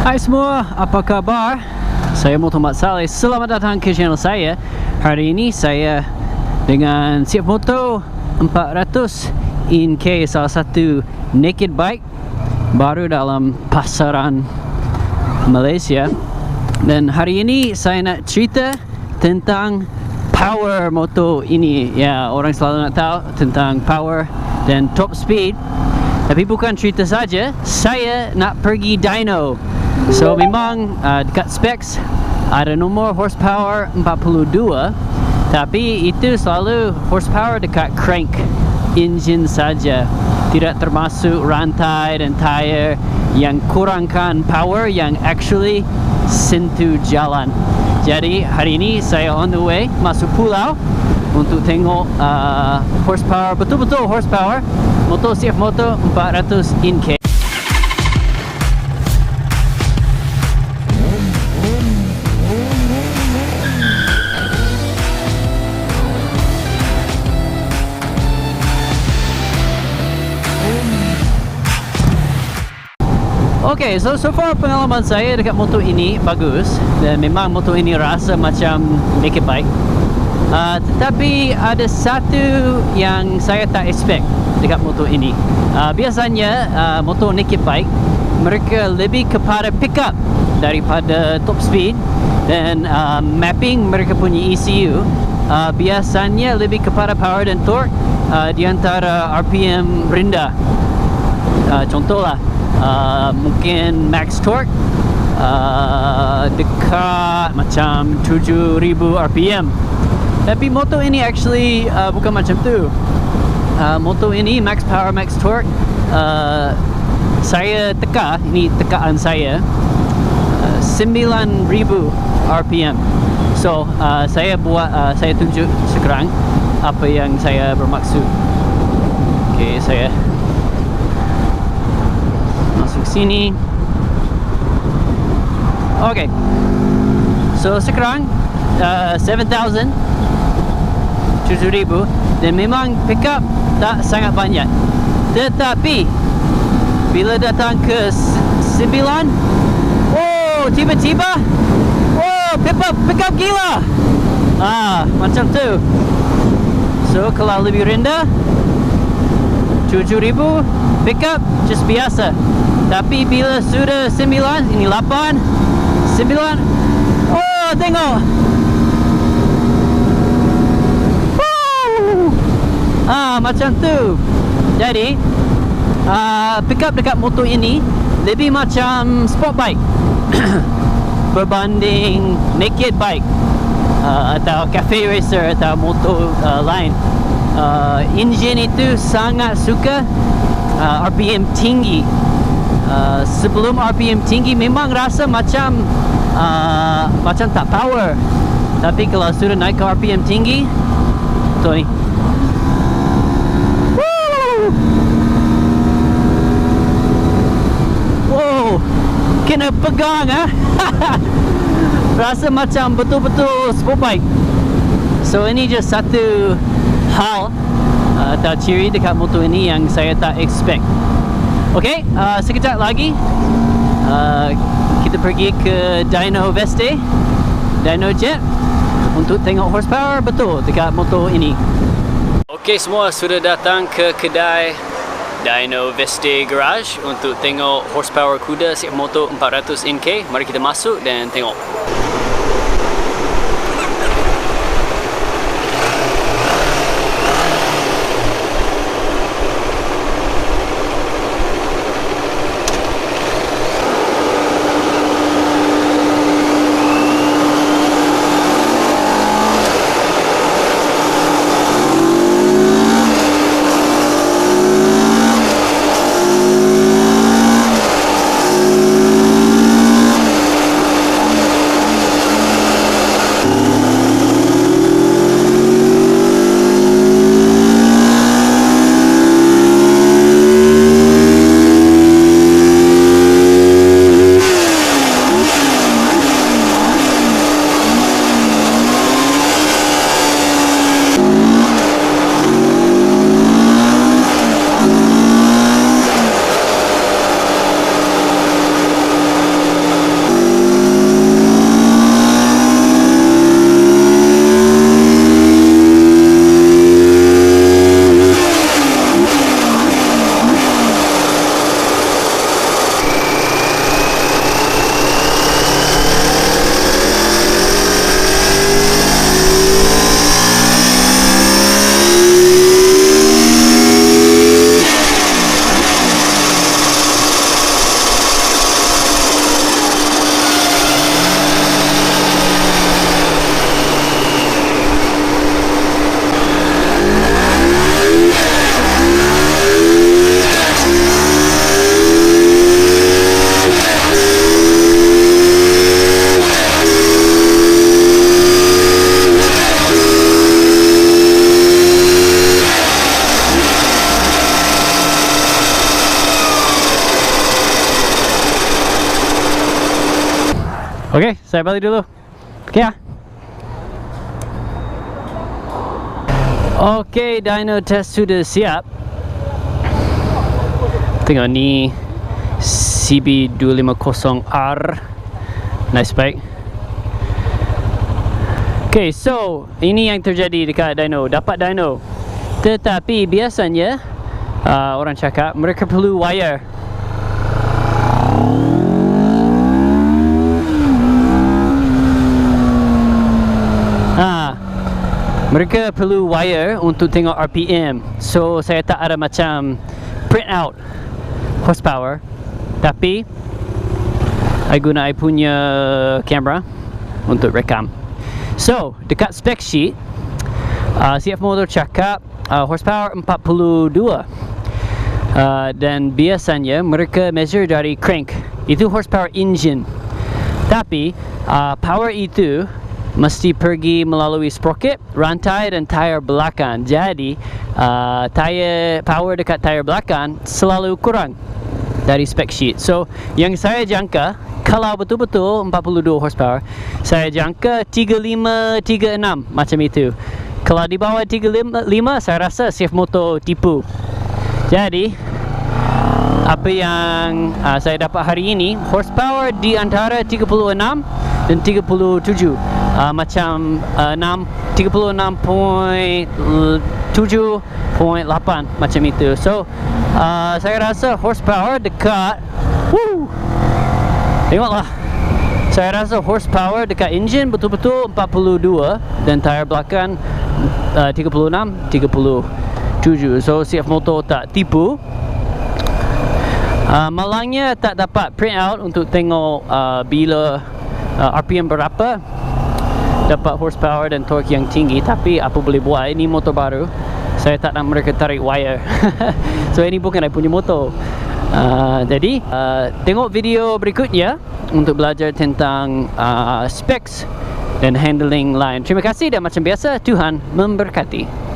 Hai semua, apa khabar? Saya Motomatsalleh. Selamat datang ke channel saya. Hari ini saya dengan CFMOTO 400NK, salah satu naked bike baru dalam pasaran Malaysia. Dan hari ini saya nak cerita tentang power motor ini. Ya, orang selalu nak tahu tentang power dan top speed. Tapi bukan cerita saja, saya nak pergi dyno. So memang dekat specs ada nombor horsepower 42, tapi itu selalu horsepower dekat crank engine saja, tidak termasuk rantai dan tayar yang kurangkan power yang actually sentuh jalan. Jadi hari ini saya on the way masuk pulau untuk tengok horsepower, betul-betul horsepower motor CFMOTO 400NK. Okay, so far pengalaman saya dekat motor ini bagus, dan memang motor ini rasa macam naked bike. Tetapi ada satu yang saya tak expect dekat motor ini. Biasanya motor naked bike mereka lebih kepada pickup daripada top speed, dan mapping mereka punya ECU biasanya lebih kepada power dan torque di antara RPM rendah. Contohlah mungkin max torque dekat macam 7,000 RPM. Tapi motor ini actually bukan macam tu. Motor ini max power, max torque, saya teka, ini tekaan saya, 9,000 RPM. So saya tunjuk sekarang apa yang saya bermaksud. Okay, saya masuk sini. Okay, so sekarang 7,000, 7,000, dan memang pickup tak sangat banyak. Tetapi bila datang ke 9, oh, tiba-tiba, oh, pickup gila. Macam tu. So kalau lebih rendah 7,000 pickup just biasa. Tapi bila sudah 9, ini 8, 9, oh, tengok. Macam tu. Jadi pickup dekat motor ini lebih macam sport bike berbanding naked bike atau cafe racer atau motor lain. Engine itu sangat suka RPM tinggi. Sebelum RPM tinggi memang rasa macam tak power. Tapi kalau sudah naik ke RPM tinggi, tu ni. Wow, kena pegang rasa macam betul-betul sport bike. So ini just satu hal atau ciri dekat motor ini yang saya tak expect. Okay, sekejap lagi kita pergi ke Dyno Jet untuk tengok horsepower betul dekat motor ini. Okay, semua sudah datang ke kedai Dyno Garage untuk tengok horsepower kuda CFMOTO 400NK. Mari kita masuk dan tengok. Okey, saya balik dulu. Okey ya. Okey, dyno test sudah siap. Tengok ni CB250R. Nice bike. Okay, so ini yang terjadi dekat dyno. Dapat dyno, tetapi biasanya orang cakap mereka perlu wire. Mereka perlu wire untuk tengok RPM. So saya tak ada macam print out horsepower, tapi I guna I punya kamera untuk rekam. So dekat spec sheet CFMOTO cakap horsepower 42, dan biasanya mereka measure dari crank. Itu horsepower engine, tapi power itu mesti pergi melalui sprocket, rantai dan tayar belakang. Jadi tayar power dekat tayar belakang selalu kurang dari spec sheet. So yang saya jangka, kalau betul-betul 42 horsepower, saya jangka 35, 36 macam itu. Kalau di bawah 35, saya rasa CFMOTO tipu. Jadi apa yang saya dapat hari ini, horsepower di antara 36 dan 37, macam 36.7.8 macam itu. So saya rasa horsepower dekat tengoklah, saya rasa horsepower dekat engine betul-betul 42 dan tayar belakang 36, 37. So CFMOTO tak tipu. Malangnya tak dapat print out untuk tengok bila RPM berapa, dapat horsepower dan torque yang tinggi. Tapi apa boleh buat, ini motor baru, saya tak nak mereka tarik wire. So ini bukan saya punya motor. Jadi tengok video berikutnya untuk belajar tentang specs dan handling lain. Terima kasih dan macam biasa, Tuhan memberkati.